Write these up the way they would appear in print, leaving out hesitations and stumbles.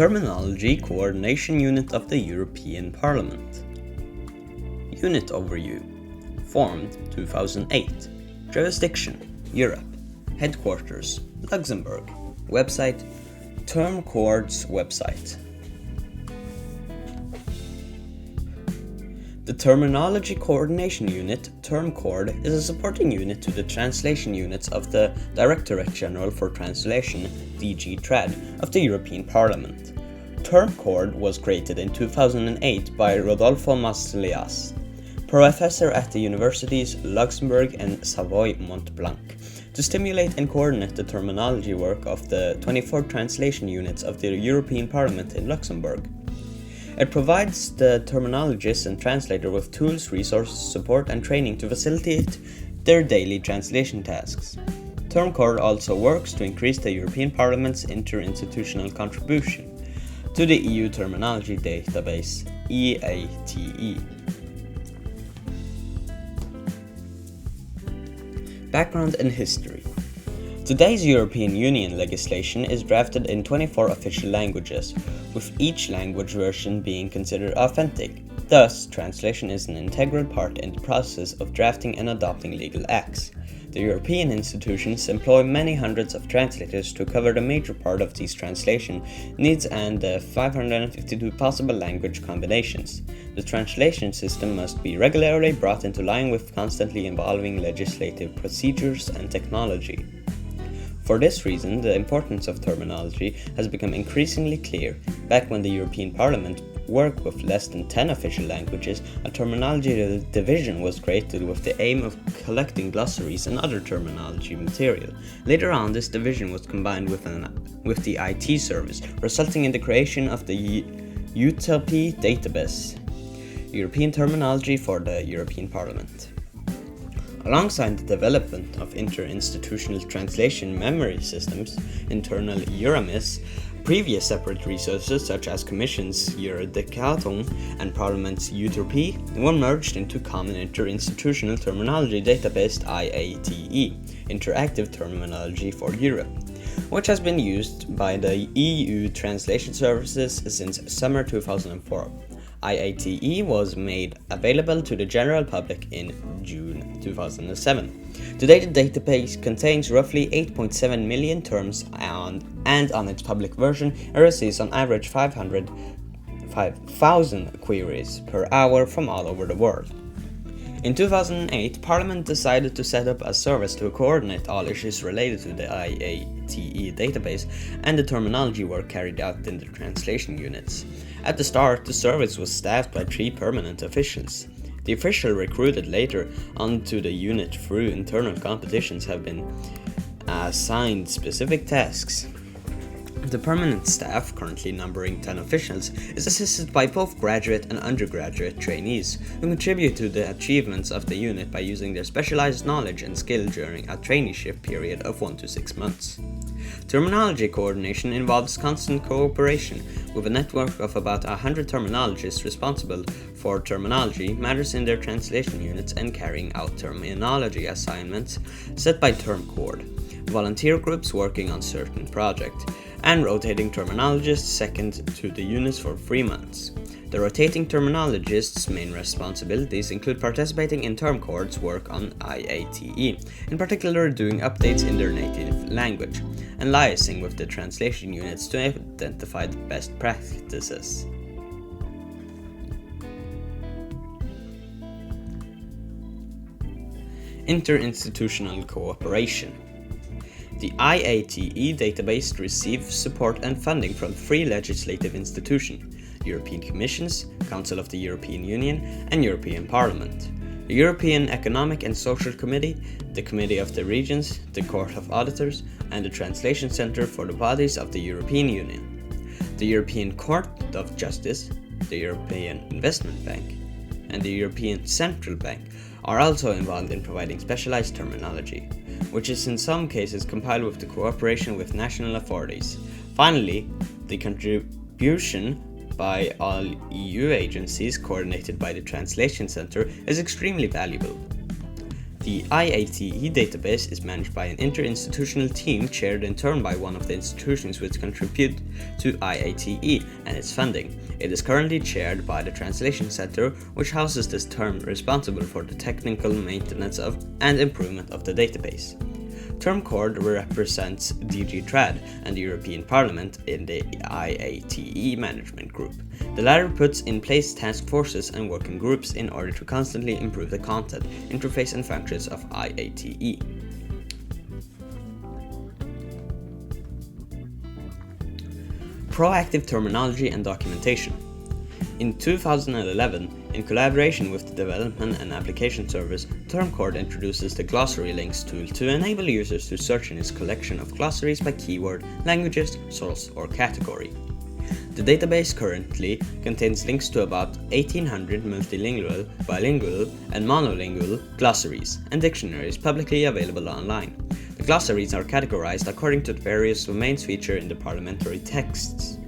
Terminology Coordination Unit of the European Parliament. Unit Overview. Formed 2008. Jurisdiction: Europe. Headquarters: Luxembourg. Website: TermCoord's website. The Terminology Coordination Unit, TermCoord, is a supporting unit to the translation units of the Directorate General for Translation, DG Trad, of the European Parliament. TermCoord was created in 2008 by Rodolfo Masllias, professor at the universities Luxembourg and Savoy-Mont-Blanc, to stimulate and coordinate the terminology work of the 24 translation units of the European Parliament in Luxembourg. It provides the terminologists and translator with tools, resources, support, and training to facilitate their daily translation tasks. TermCoord also works to increase the European Parliament's interinstitutional contribution to the EU Terminology Database, EATE. Background and history. Today's European Union legislation is drafted in 24 official languages, with each language version being considered authentic. Thus, translation is an integral part in the process of drafting and adopting legal acts. The European institutions employ many hundreds of translators to cover the major part of these translation needs and the 552 possible language combinations. The translation system must be regularly brought into line with constantly evolving legislative procedures and technology. For this reason, the importance of terminology has become increasingly clear. Back when the European Parliament worked with less than 10 official languages, a terminology division was created with the aim of collecting glossaries and other terminology material. Later on, this division was combined with the IT service, resulting in the creation of the UTP database, European Terminology for the European Parliament. Alongside the development of interinstitutional translation memory systems, internal Euramis, previous separate resources such as Commission's Eurodecathlon and Parliament's UTP were merged into common interinstitutional terminology database IATE, Interactive Terminology for Europe, which has been used by the EU translation services since summer 2004. IATE was made available to the general public in June 2007. Today, the database contains roughly 8.7 million terms and on its public version, it receives on average 5,000 queries per hour from all over the world. In 2008, Parliament decided to set up a service to coordinate all issues related to the IATE database and the terminology work carried out in the translation units. At the start, the service was staffed by 3 permanent officials. The official recruited later onto the unit through internal competitions have been assigned specific tasks. The permanent staff, currently numbering 10 officials, is assisted by both graduate and undergraduate trainees who contribute to the achievements of the unit by using their specialized knowledge and skill during a traineeship period of 1 to 6 months. Terminology coordination involves constant cooperation with a network of about 100 terminologists responsible for terminology matters in their translation units and carrying out terminology assignments set by TermCoord, volunteer groups working on certain projects, and rotating terminologists second to the units for 3 months. The rotating terminologists' main responsibilities include participating in TermCoord's work on IATE, in particular doing updates in their native language, and liaising with the translation units to identify the best practices. Interinstitutional cooperation. The IATE database receives support and funding from 3 legislative institutions: European Commissions, Council of the European Union, and European Parliament, the European Economic and Social Committee, the Committee of the Regions, the Court of Auditors, and the Translation Centre for the Bodies of the European Union. The European Court of Justice, the European Investment Bank, and the European Central Bank are also involved in providing specialized terminology, which is in some cases compiled with the cooperation with national authorities. Finally, the contribution by all EU agencies coordinated by the Translation Centre is extremely valuable. The IATE database is managed by an interinstitutional team chaired in turn by one of the institutions which contribute to IATE and its funding. It is currently chaired by the Translation Center, which houses this term responsible for the technical maintenance of and improvement of the database. Term Cord represents DG Trad and the European Parliament in the IATE management group. The latter puts in place task forces and working groups in order to constantly improve the content, interface and functions of IATE. Proactive terminology and documentation. In 2011, in collaboration with the Development and Application Service, TermCord introduces the Glossary Links tool to enable users to search in its collection of glossaries by keyword, languages, source, or category. The database currently contains links to about 1,800 multilingual, bilingual, and monolingual glossaries and dictionaries publicly available online. The glossaries are categorized according to the various domains featured in the parliamentary texts.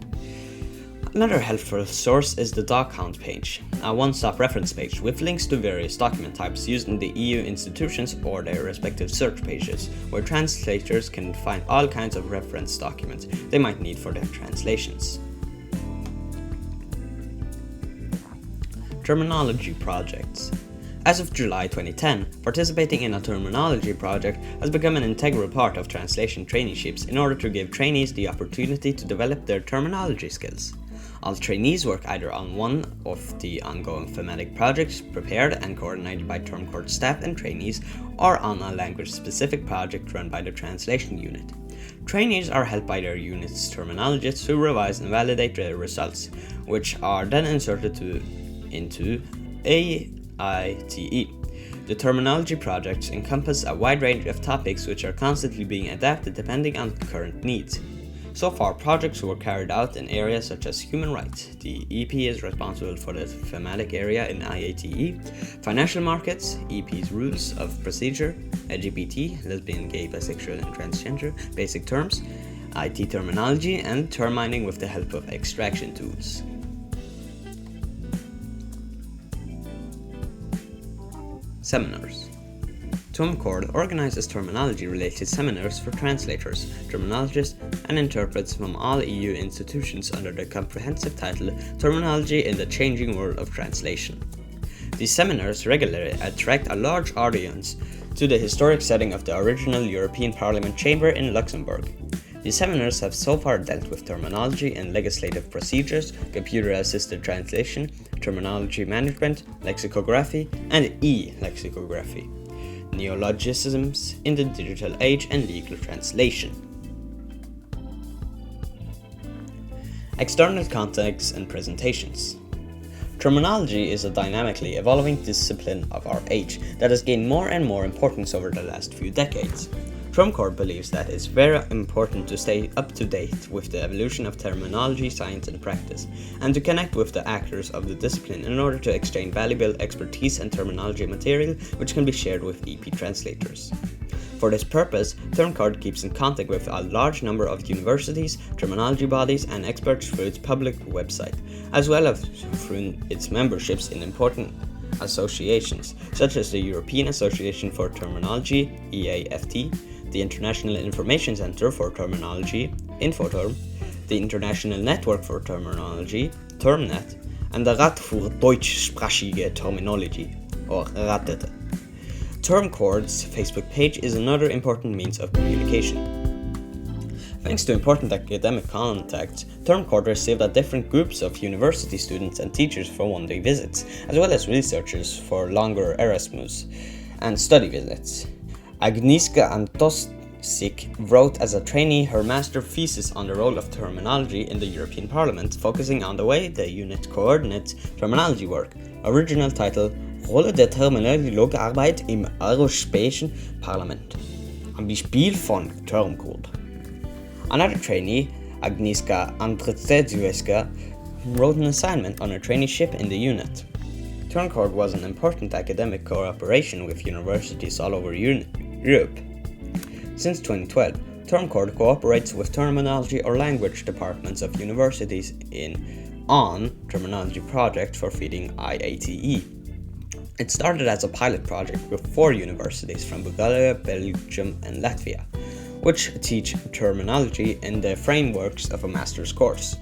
Another helpful source is the Doc Count page, a one-stop reference page with links to various document types used in the EU institutions or their respective search pages, where translators can find all kinds of reference documents they might need for their translations. Terminology projects. As of July 2010, participating in a terminology project has become an integral part of translation traineeships in order to give trainees the opportunity to develop their terminology skills. All trainees work either on one of the ongoing thematic projects prepared and coordinated by TermCord staff and trainees, or on a language-specific project run by the translation unit. Trainees are helped by their unit's terminologists who revise and validate their results, which are then inserted into AITE. The terminology projects encompass a wide range of topics which are constantly being adapted depending on current needs. So far, projects were carried out in areas such as human rights. The EP is responsible for the thematic area in IATE, financial markets, EP's rules of procedure, LGBT, lesbian, gay, bisexual, and transgender, basic terms, IT terminology, and term mining with the help of extraction tools. Seminars. TermCord organizes terminology-related seminars for translators, terminologists, and interpreters from all EU institutions under the comprehensive title Terminology in the Changing World of Translation. These seminars regularly attract a large audience to the historic setting of the original European Parliament chamber in Luxembourg. These seminars have so far dealt with terminology and legislative procedures, computer-assisted translation, terminology management, lexicography, and e-lexicography, neologisms in the digital age, and legal translation. External contexts and presentations. Terminology is a dynamically evolving discipline of our age that has gained more and more importance over the last few decades. TermCord believes that it's very important to stay up to date with the evolution of terminology, science, and practice, and to connect with the actors of the discipline in order to exchange valuable expertise and terminology material which can be shared with EP translators. For this purpose, TermCord keeps in contact with a large number of universities, terminology bodies, and experts through its public website, as well as through its memberships in important associations, such as the European Association for Terminology, EAFT, the International Information Center for Terminology, Infoterm, the International Network for Terminology, TermNet, and the Rat für deutschsprachige Terminologie, or RATET. TermCord's Facebook page is another important means of communication. Thanks to important academic contacts, TermCord received a different groups of university students and teachers for one-day visits, as well as researchers for longer Erasmus and study visits. Agnieszka Antosik wrote as a trainee her master thesis on the role of terminology in the European Parliament, focusing on the way the unit coordinates terminology work. Original title: Rolle der terminologische Arbeit im Europäischen Parlament. Am Beispiel von TermCord. Another trainee, Agnieszka Andrzejewska, wrote an assignment on a traineeship in the unit. TermCord was an important academic cooperation with universities all over Europe. Since 2012, TermCord cooperates with terminology or language departments of universities on terminology projects for feeding IATE. It started as a pilot project with 4 universities from Bulgaria, Belgium, and Latvia, which teach terminology in the frameworks of a master's course.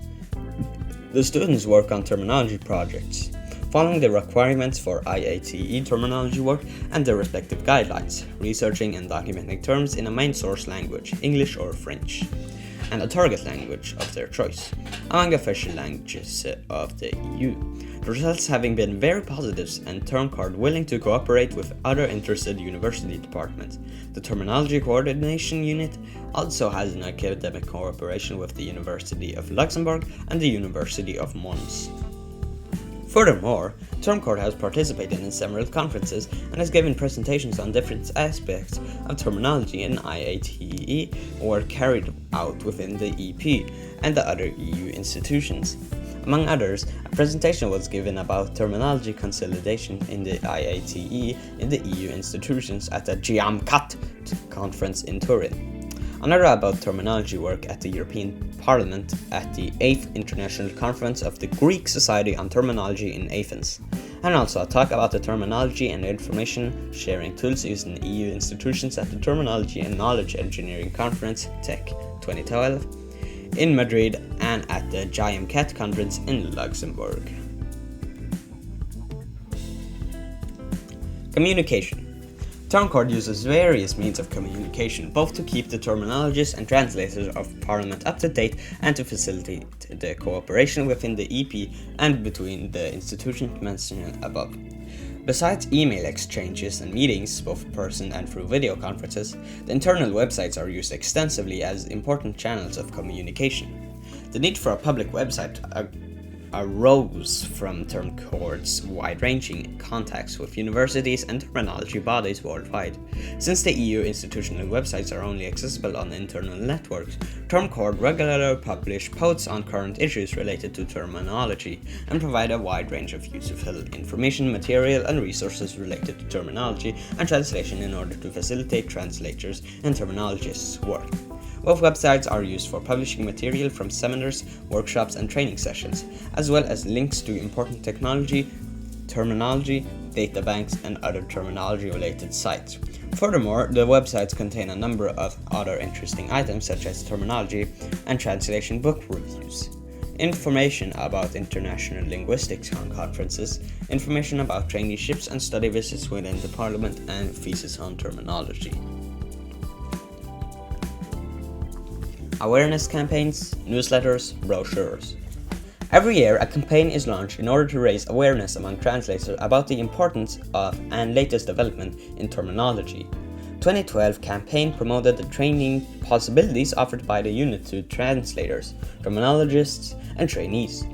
The students work on terminology projects, following the requirements for IATE terminology work and their respective guidelines, researching and documenting terms in a main source language, English or French, and a target language of their choice, among official languages of the EU. The results having been very positive and TermCord willing to cooperate with other interested university departments. The Terminology Coordination Unit also has an academic cooperation with the University of Luxembourg and the University of Mons. Furthermore, TermCord has participated in several conferences and has given presentations on different aspects of terminology in IATE or carried out within the EP and the other EU institutions. Among others, a presentation was given about terminology consolidation in the IATE in the EU institutions at the GIAMCAT conference in Turin. Another about terminology work at the European Parliament at the 8th International Conference of the Greek Society on Terminology in Athens, and also a talk about the terminology and information sharing tools used in EU institutions at the Terminology and Knowledge Engineering Conference TEC 2012 in Madrid and at the GIAMCAT conference in Luxembourg. Communication. TermCord uses various means of communication, both to keep the terminologists and translators of Parliament up to date and to facilitate the cooperation within the EP and between the institutions mentioned above. Besides email exchanges and meetings, both in person and through video conferences, the internal websites are used extensively as important channels of communication. The need for a public website arose from TermCord's wide-ranging contacts with universities and terminology bodies worldwide. Since the EU institutional websites are only accessible on internal networks, TermCord regularly publish posts on current issues related to terminology and provide a wide range of useful information, material, and resources related to terminology and translation in order to facilitate translators and terminologists' work. Both websites are used for publishing material from seminars, workshops, and training sessions, as well as links to important technology, terminology, databanks, and other terminology-related sites. Furthermore, the websites contain a number of other interesting items such as terminology and translation book reviews, information about international linguistics conferences, information about traineeships and study visits within the Parliament, and thesis on terminology. Awareness campaigns, newsletters, brochures. Every year, a campaign is launched in order to raise awareness among translators about the importance of and latest development in terminology. 2012 campaign promoted the training possibilities offered by the unit to translators, terminologists, and trainees,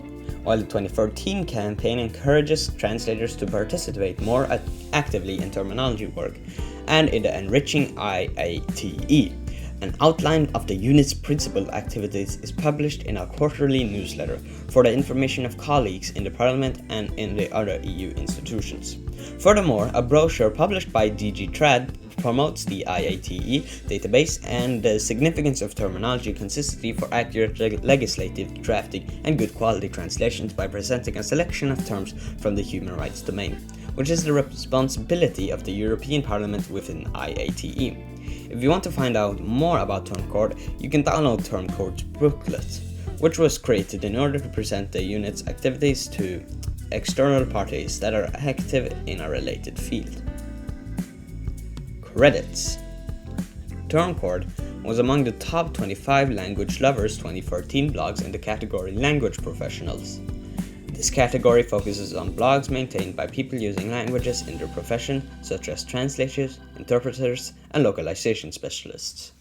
while the 2013 campaign encourages translators to participate more actively in terminology work and in the enriching IATE. An outline of the unit's principal activities is published in a quarterly newsletter for the information of colleagues in the Parliament and in the other EU institutions. Furthermore, a brochure published by DG Trad promotes the IATE database and the significance of terminology consistency for accurate legislative drafting and good quality translations by presenting a selection of terms from the human rights domain, which is the responsibility of the European Parliament within IATE. If you want to find out more about TermCord, you can download TermCord's booklet, which was created in order to present the unit's activities to external parties that are active in a related field. Credits. TermCord was among the top 25 Language Lovers 2014 blogs in the category Language Professionals. This category focuses on blogs maintained by people using languages in their profession, such as translators, interpreters, and localization specialists.